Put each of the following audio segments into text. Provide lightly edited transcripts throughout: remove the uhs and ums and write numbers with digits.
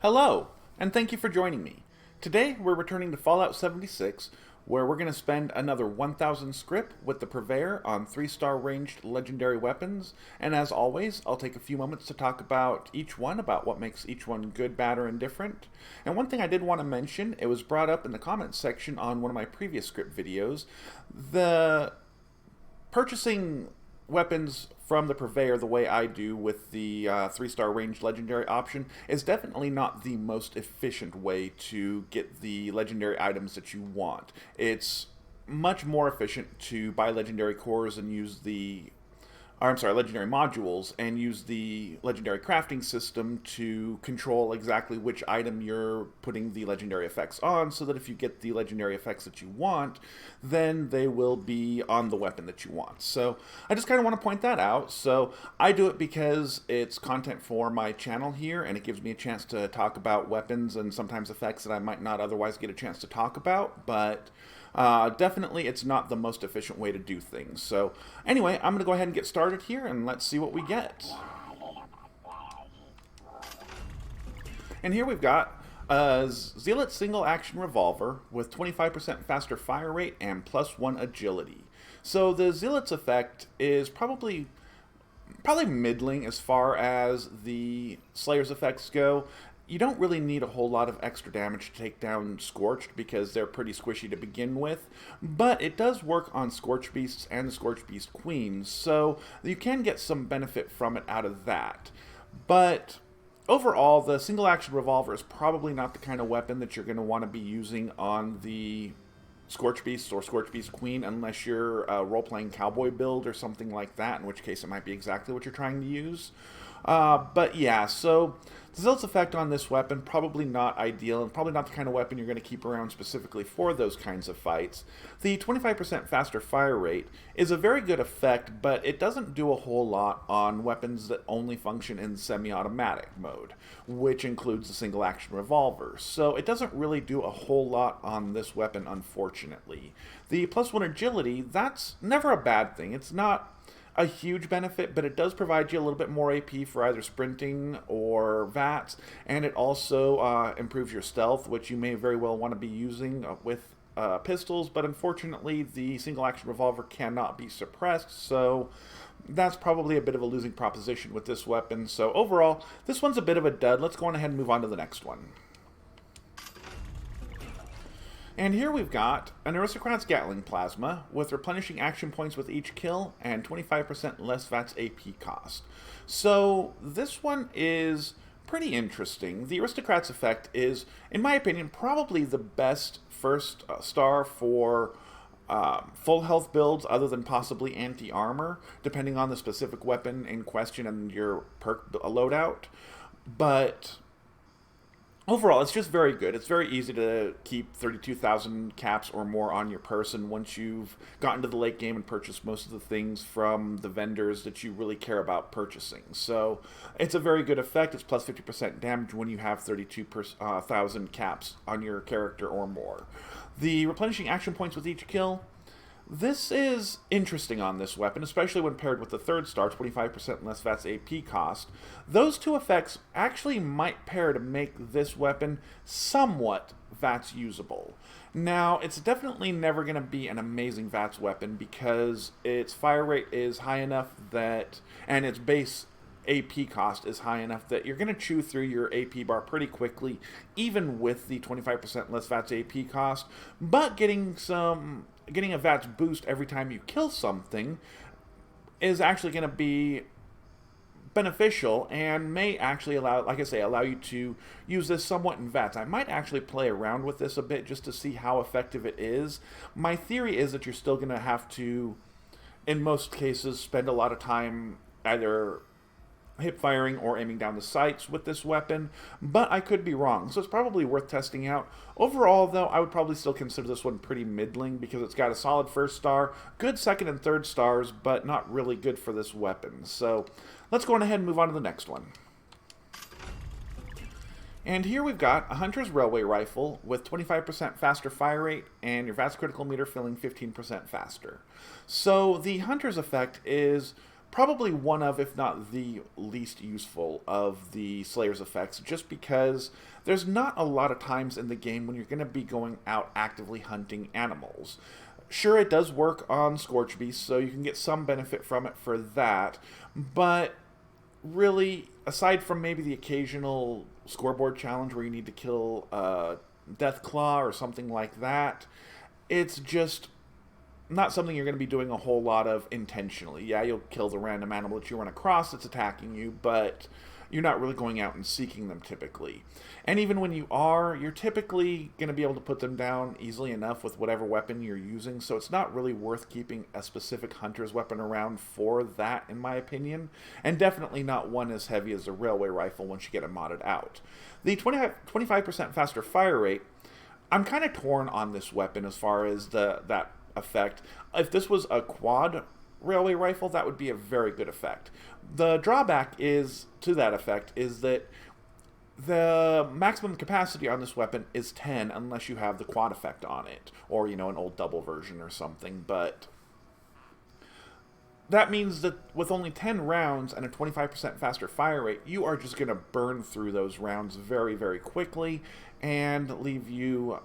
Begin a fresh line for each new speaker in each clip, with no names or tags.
Hello, and thank you for joining me. Today we're returning to Fallout 76, where we're going to spend another 1000 scrip with the Purveyor on 3-star ranged legendary weapons, and as always, I'll take a few moments to talk about each one, about what makes each one good, bad, or indifferent. And one thing I did want to mention, it was brought up in the comments section on one of my previous script videos, the purchasing weapons from the Purveyor the way I do with the 3-star ranged legendary option is definitely not the most efficient way to get the legendary items that you want. It's much more efficient to buy legendary cores and use legendary modules and use the legendary crafting system to control exactly which item you're putting the legendary effects on, so that if you get the legendary effects that you want, then they will be on the weapon that you want. So I just kind of want to point that out. So I do it because it's content for my channel here, and it gives me a chance to talk about weapons and sometimes effects that I might not otherwise get a chance to talk about, but definitely it's not the most efficient way to do things. So anyway, I'm going to go ahead and get started here, and let's see what we get. And here we've got a Zealot single action revolver with 25% faster fire rate and +1 agility. So the Zealot's effect is probably middling as far as the Slayer's effects go. You don't really need a whole lot of extra damage to take down Scorched because they're pretty squishy to begin with, but it does work on Scorch Beasts and the Scorch Beast Queens, so you can get some benefit from it out of that. But overall, the single action revolver is probably not the kind of weapon that you're going to want to be using on the Scorch Beast or Scorch Beast Queen unless you're a role-playing cowboy build or something like that, in which case it might be exactly what you're trying to use. But yeah, so the Zealot's effect on this weapon, probably not ideal, and probably not the kind of weapon you're going to keep around specifically for those kinds of fights. The 25% faster fire rate is a very good effect, but it doesn't do a whole lot on weapons that only function in semi-automatic mode, which includes the single action revolver. So it doesn't really do a whole lot on this weapon, unfortunately. The +1 agility, that's never a bad thing. It's not a huge benefit, but it does provide you a little bit more AP for either sprinting or VATS, and it also improves your stealth, which you may very well want to be using with pistols, but unfortunately the single action revolver cannot be suppressed, so that's probably a bit of a losing proposition with this weapon. So overall, this one's a bit of a dud. Let's go on ahead and move on to the next one. And here we've got an Aristocrat's Gatling Plasma with replenishing action points with each kill and 25% less VATS AP cost. So this one is pretty interesting. The Aristocrat's effect is, in my opinion, probably the best first star for full health builds other than possibly anti-armor, depending on the specific weapon in question and your perk loadout. But overall, it's just very good. It's very easy to keep 32,000 caps or more on your person once you've gotten to the late game and purchased most of the things from the vendors that you really care about purchasing. So it's a very good effect. It's plus 50% damage when you have 32,000 caps on your character or more. The replenishing action points with each kill, this is interesting on this weapon, especially when paired with the 3rd star, 25% less VATS AP cost. Those two effects actually might pair to make this weapon somewhat VATS usable. Now, it's definitely never going to be an amazing VATS weapon because its fire rate is high enough that, and its base AP cost is high enough that you're going to chew through your AP bar pretty quickly, even with the 25% less VATS AP cost, but getting a VATS boost every time you kill something is actually going to be beneficial and may actually allow you to use this somewhat in VATS. I might actually play around with this a bit just to see how effective it is. My theory is that you're still going to have to, in most cases, spend a lot of time either hip firing or aiming down the sights with this weapon, but I could be wrong, so it's probably worth testing out. Overall, though, I would probably still consider this one pretty middling because it's got a solid 1st star, good 2nd and 3rd stars, but not really good for this weapon. So let's go on ahead and move on to the next one. And here we've got a Hunter's Railway Rifle with 25% faster fire rate and your VATS critical meter filling 15% faster. So the Hunter's effect is probably one of, if not the least useful of the Slayer's effects, just because there's not a lot of times in the game when you're going to be going out actively hunting animals. Sure, it does work on Scorch Beasts, so you can get some benefit from it for that, but really, aside from maybe the occasional scoreboard challenge where you need to kill a Deathclaw or something like that, it's just not something you're going to be doing a whole lot of intentionally. Yeah, you'll kill the random animal that you run across that's attacking you, but you're not really going out and seeking them typically. And even when you are, you're typically going to be able to put them down easily enough with whatever weapon you're using, so it's not really worth keeping a specific hunter's weapon around for that, in my opinion, and definitely not one as heavy as a railway rifle once you get it modded out. The 25% faster fire rate, I'm kind of torn on this weapon as far as that effect. If this was a quad railway rifle, that would be a very good effect. The drawback is to that effect is that the maximum capacity on this weapon is 10 unless you have the quad effect on it, or, you know, an old double version or something, but that means that with only 10 rounds and a 25% faster fire rate, you are just going to burn through those rounds very, very quickly and leave you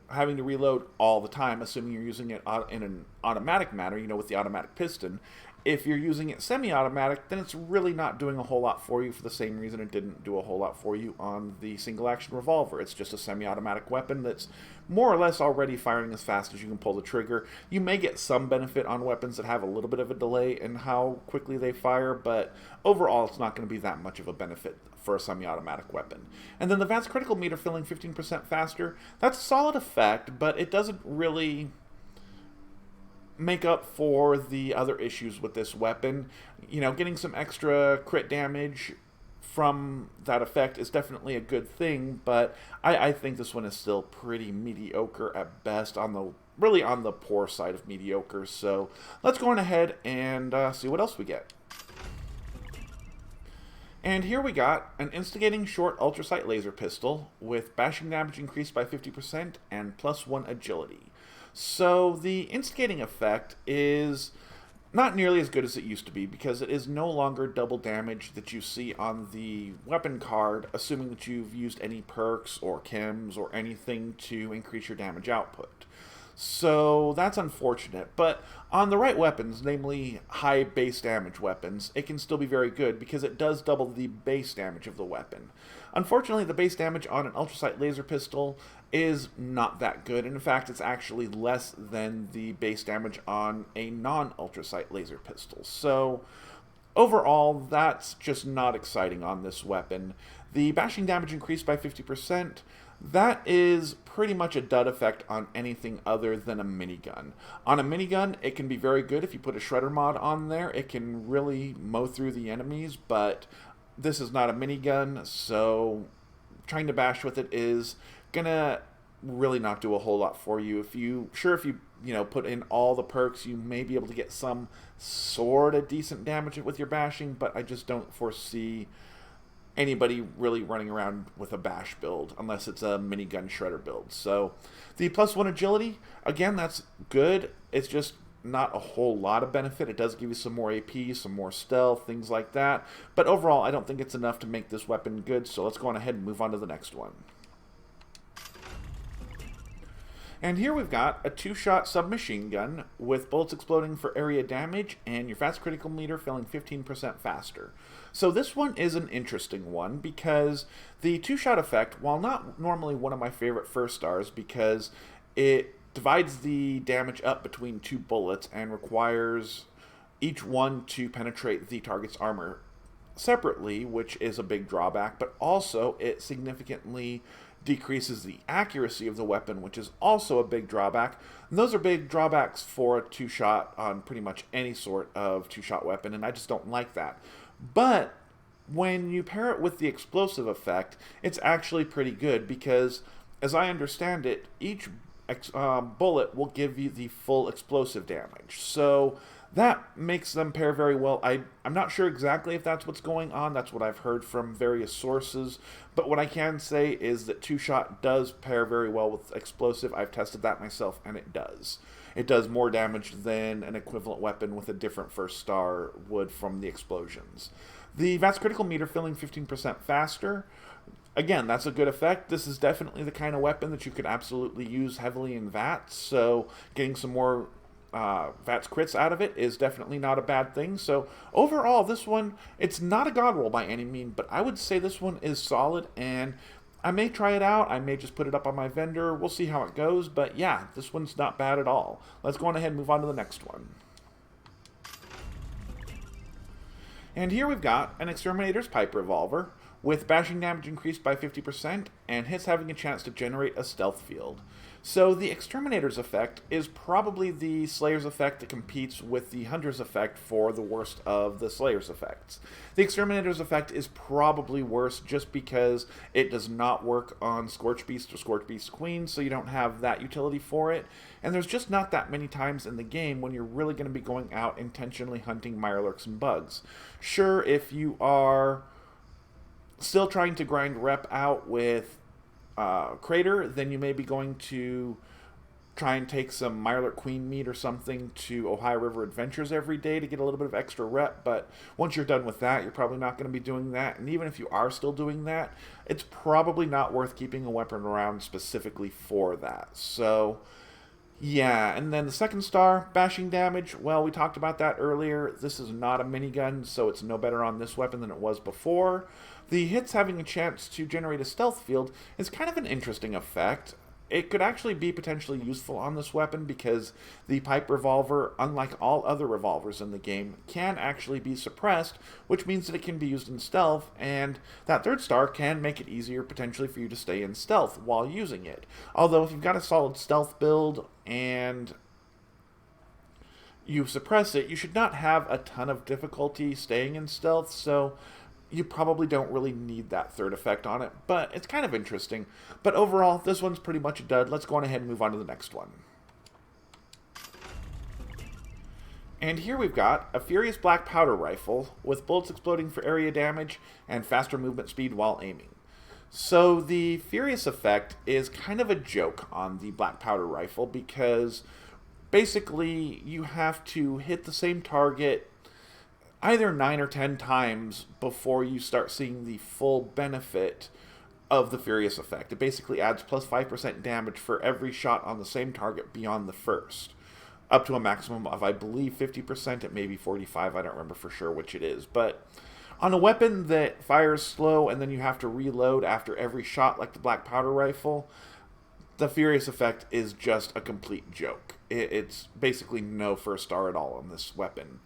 having to reload all the time, assuming you're using it in an automatic manner, you know, with the automatic piston. If you're using it semi-automatic, then it's really not doing a whole lot for you for the same reason it didn't do a whole lot for you on the single-action revolver. It's just a semi-automatic weapon that's more or less already firing as fast as you can pull the trigger. You may get some benefit on weapons that have a little bit of a delay in how quickly they fire, but overall it's not going to be that much of a benefit for a semi-automatic weapon. And then the Advanced Critical Meter filling 15% faster, that's a solid effect, but it doesn't really make up for the other issues with this weapon. You know, getting some extra crit damage from that effect is definitely a good thing, but I think this one is still pretty mediocre at best, really on the poor side of mediocre. So let's go on ahead and see what else we get. And here we got an instigating short ultrasite laser pistol with bashing damage increased by 50% and +1 agility. So the instigating effect is not nearly as good as it used to be, because it is no longer double damage that you see on the weapon card, assuming that you've used any perks or chems or anything to increase your damage output. So that's unfortunate, but on the right weapons, namely high base damage weapons, it can still be very good because it does double the base damage of the weapon. Unfortunately, the base damage on an ultrasite laser pistol is not that good, and in fact it's actually less than the base damage on a non-ultrasite laser pistol. So overall, that's just not exciting on this weapon. The bashing damage increased by 50%. That is pretty much a dud effect on anything other than a minigun. On a minigun, it can be very good if you put a shredder mod on there. It can really mow through the enemies, but this is not a minigun, so trying to bash with it is gonna really not do a whole lot for you. If you put in all the perks, you may be able to get some sort of decent damage with your bashing, but I just don't foresee anybody really running around with a bash build unless it's a minigun shredder build. So the +1 agility, again, that's good. It's just not a whole lot of benefit. It does give you some more AP, some more stealth, things like that. But overall, I don't think it's enough to make this weapon good, so let's go on ahead and move on to the next one. And here we've got a 2-shot submachine gun with bullets exploding for area damage and your fast critical meter filling 15% faster. So this one is an interesting one because the 2-shot effect, while not normally one of my favorite first stars because it divides the damage up between 2 bullets and requires each one to penetrate the target's armor separately, which is a big drawback, but also it significantly decreases the accuracy of the weapon, which is also a big drawback. And those are big drawbacks for a 2-shot on pretty much any sort of 2-shot weapon, and I just don't like that. But when you pair it with the explosive effect, it's actually pretty good because, as I understand it, each bullet will give you the full explosive damage. So that makes them pair very well. I'm not sure exactly if that's what's going on. That's what I've heard from various sources. But what I can say is that 2-shot does pair very well with explosive. I've tested that myself, and it does. it does more damage than an equivalent weapon with a different first star would from the explosions. The VATS critical meter filling 15% faster. Again, that's a good effect. This is definitely the kind of weapon that you could absolutely use heavily in VATS, so getting some more VATS crits out of it is definitely not a bad thing. So overall, this one, it's not a god roll by any means, but I would say this one is solid, and I may try it out. I may just put it up on my vendor. We'll see how it goes, but yeah, this one's not bad at all. Let's go on ahead and move on to the next one. And here we've got an Exterminator's Pipe Revolver, with bashing damage increased by 50% and hits having a chance to generate a stealth field. So the Exterminator's effect is probably the Slayer's effect that competes with the Hunter's effect for the worst of the Slayer's effects. The Exterminator's effect is probably worse just because it does not work on Scorch Beast or Scorch Beast Queen, so you don't have that utility for it. And there's just not that many times in the game when you're really going to be going out intentionally hunting Mirelurks and bugs. Sure, if you are still trying to grind rep out with Crater, then you may be going to try and take some Mirelurk Queen meat or something to Ohio River Adventures every day to get a little bit of extra rep, but once you're done with that, you're probably not going to be doing that, and even if you are still doing that, it's probably not worth keeping a weapon around specifically for that. So yeah, and then the second star, bashing damage, well, we talked about that earlier. This is not a minigun, so it's no better on this weapon than it was before. The hits having a chance to generate a stealth field is kind of an interesting effect. It could actually be potentially useful on this weapon because the pipe revolver, unlike all other revolvers in the game, can actually be suppressed, which means that it can be used in stealth, and that third star can make it easier potentially for you to stay in stealth while using it. Although if you've got a solid stealth build and you suppress it, you should not have a ton of difficulty staying in stealth, so you probably don't really need that third effect on it, but it's kind of interesting. But overall, this one's pretty much a dud. Let's go on ahead and move on to the next one. And here we've got a Furious Black Powder Rifle with bullets exploding for area damage and faster movement speed while aiming. So the Furious effect is kind of a joke on the Black Powder Rifle because basically you have to hit the same target either 9 or 10 times before you start seeing the full benefit of the Furious effect. It basically adds plus 5% damage for every shot on the same target beyond the first, up to a maximum of, I believe, 50%. It may be 45. I don't remember for sure which it is. But on a weapon that fires slow and then you have to reload after every shot like the Black Powder Rifle, the Furious effect is just a complete joke. It's basically no first star at all on this weapon.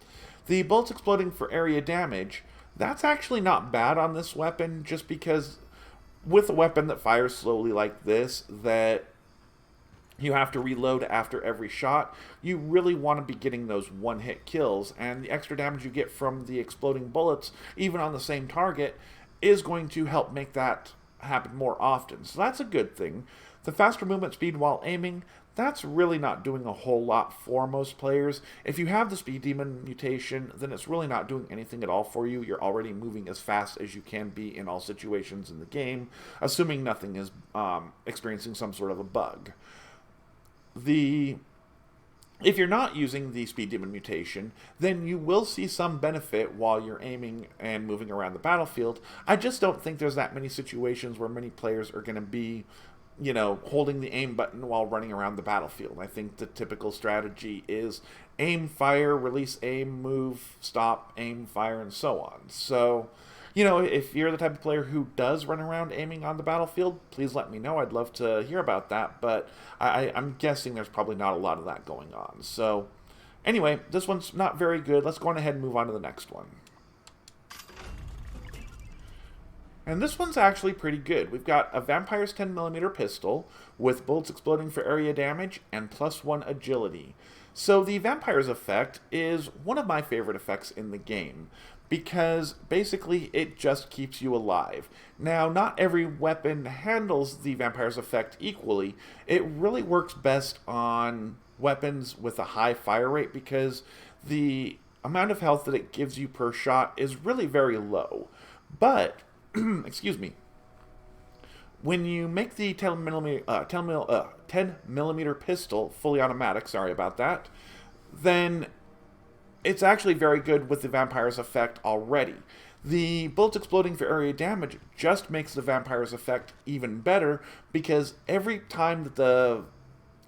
The bullets exploding for area damage, that's actually not bad on this weapon, just because with a weapon that fires slowly like this, that you have to reload after every shot, you really want to be getting those one-hit kills, and the extra damage you get from the exploding bullets, even on the same target, is going to help make that happen more often. So that's a good thing. The faster movement speed while aiming, that's really not doing a whole lot for most players. If you have the Speed Demon mutation, then it's really not doing anything at all for you. You're already moving as fast as you can be in all situations in the game, assuming nothing is experiencing some sort of a bug. If you're not using the Speed Demon mutation, then you will see some benefit while you're aiming and moving around the battlefield. I just don't think there's that many situations where many players are going to be, you know, holding the aim button while running around the battlefield. I think the typical strategy is aim, fire, release, aim, move, stop, aim, fire, and so on. So, you know, if you're the type of player who does run around aiming on the battlefield, please let me know. I'd love to hear about that, but I'm guessing there's probably not a lot of that going on. So, anyway, this one's not very good. Let's go on ahead and move on to the next one. And this one's actually pretty good. We've got a Vampire's 10mm pistol with bullets exploding for area damage and +1 agility. So the Vampire's effect is one of my favorite effects in the game because basically it just keeps you alive. Now, not every weapon handles the Vampire's effect equally. It really works best on weapons with a high fire rate because the amount of health that it gives you per shot is really very low. But excuse me. when you make the 10 millimeter pistol fully automatic, sorry about that, then it's actually very good with the vampire's effect already. The bullets exploding for area damage just makes the vampire's effect even better, because every time that the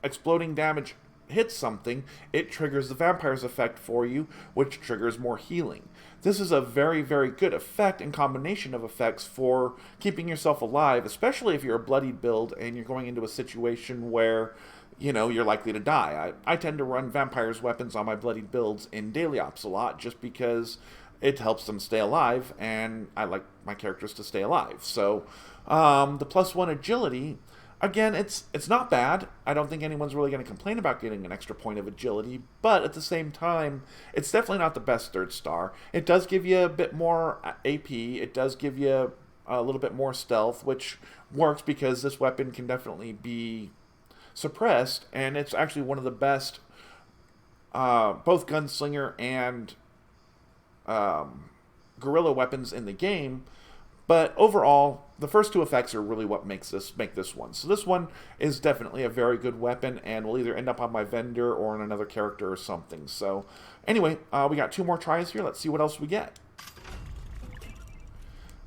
exploding damage hits something, it triggers the vampire's effect for you, which triggers more healing. This is a very, very good effect and combination of effects for keeping yourself alive, especially if you're a bloodied build and you're going into a situation where, you know, you're likely to die. I tend to run vampires' weapons on my bloodied builds in daily ops a lot, just because it helps them stay alive, and I like my characters to stay alive. So the +1 agility, again, it's not bad. I don't think anyone's really going to complain about getting an extra point of agility, but at the same time, it's definitely not the best 3rd star. It does give you a bit more AP. It does give you a little bit more stealth, which works because this weapon can definitely be suppressed, and it's actually one of the best both gunslinger and guerrilla weapons in the game. But overall, the first 2 effects are really what make this one. So this one is definitely a very good weapon, and will either end up on my vendor or on another character or something. So anyway, we got 2 more tries here. Let's see what else we get.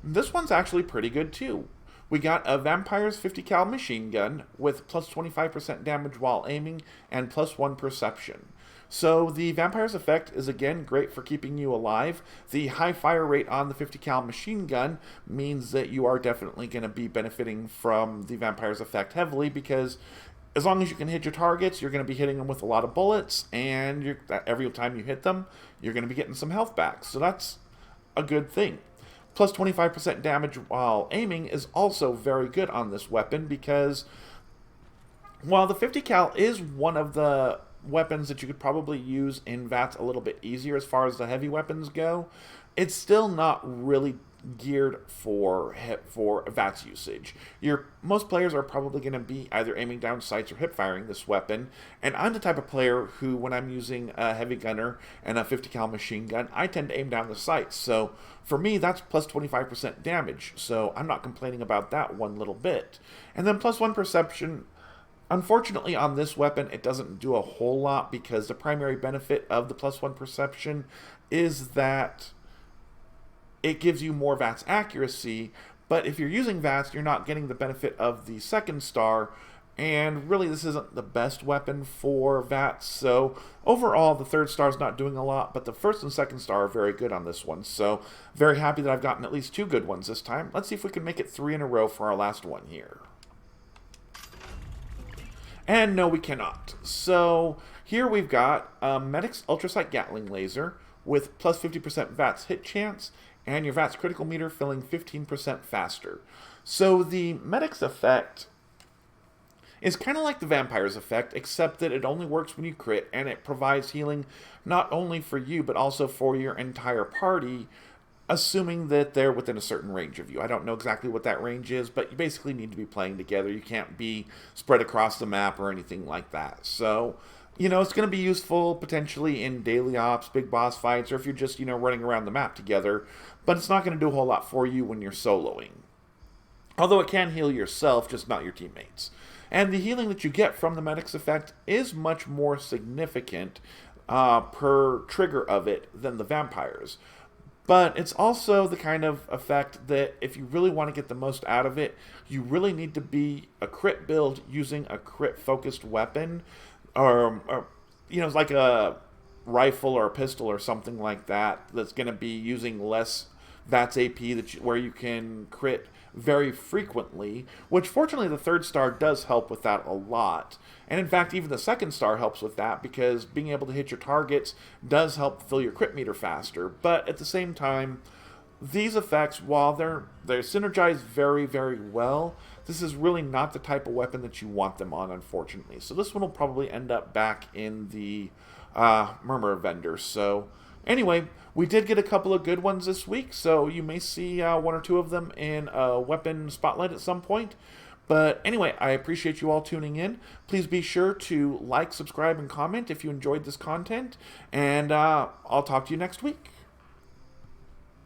This one's actually pretty good too. We got a Vampire's 50 cal machine gun with plus 25% damage while aiming and +1 perception. So the Vampire's effect is again great for keeping you alive. The high fire rate on the 50 cal machine gun means that you are definitely going to be benefiting from the Vampire's effect heavily, because as long as you can hit your targets, you're going to be hitting them with a lot of bullets, and every time you hit them, you're going to be getting some health back. So that's a good thing. Plus 25% damage while aiming is also very good on this weapon, because while the 50 cal is one of the weapons that you could probably use in VATS a little bit easier as far as the heavy weapons go, it's still not really geared for VATS usage. Most players are probably going to be either aiming down sights or hip firing this weapon, and I'm the type of player who, when I'm using a heavy gunner and a 50 cal machine gun, I tend to aim down the sights. So for me, that's plus 25% damage, so I'm not complaining about that one little bit. And then +1 perception. Unfortunately, on this weapon, it doesn't do a whole lot, because the primary benefit of the +1 perception is that it gives you more VATS accuracy, but if you're using VATS, you're not getting the benefit of the 2nd star, and really this isn't the best weapon for VATS. So overall, the 3rd star is not doing a lot, but the 1st and 2nd star are very good on this one. So very happy that I've gotten at least 2 good ones this time. Let's see if we can make it 3 in a row for our last one here. And no, we cannot. So here we've got a Medic's ultrasite gatling laser with plus 50% VATS hit chance, and your VATS critical meter filling 15% faster. So the Medic's effect is kind of like the Vampire's effect, except that it only works when you crit, and it provides healing not only for you, but also for your entire party, assuming that they're within a certain range of you. I don't know exactly what that range is, but you basically need to be playing together. You can't be spread across the map or anything like that. So, you know, it's going to be useful potentially in daily ops, big boss fights, or if you're just, you know, running around the map together, but it's not going to do a whole lot for you when you're soloing. Although it can heal yourself, just not your teammates. And the healing that you get from the Medic's effect is much more significant per trigger of it than the Vampire's. But it's also the kind of effect that if you really want to get the most out of it, you really need to be a crit build using a crit-focused weapon, or you know, like a rifle or a pistol or something like that, that's going to be using less VATS AP, where you can crit very frequently, which fortunately the 3rd star does help with that a lot. And in fact, even the 2nd star helps with that, because being able to hit your targets does help fill your crit meter faster. But at the same time, these effects, while they're synergized very, very well, this is really not the type of weapon that you want them on, unfortunately. So this one will probably end up back in the Murmur vendor. So anyway, we did get a couple of good ones this week, so you may see 1 or 2 of them in a weapon spotlight at some point. But anyway, I appreciate you all tuning in. Please be sure to like, subscribe, and comment if you enjoyed this content, and I'll talk to you next week.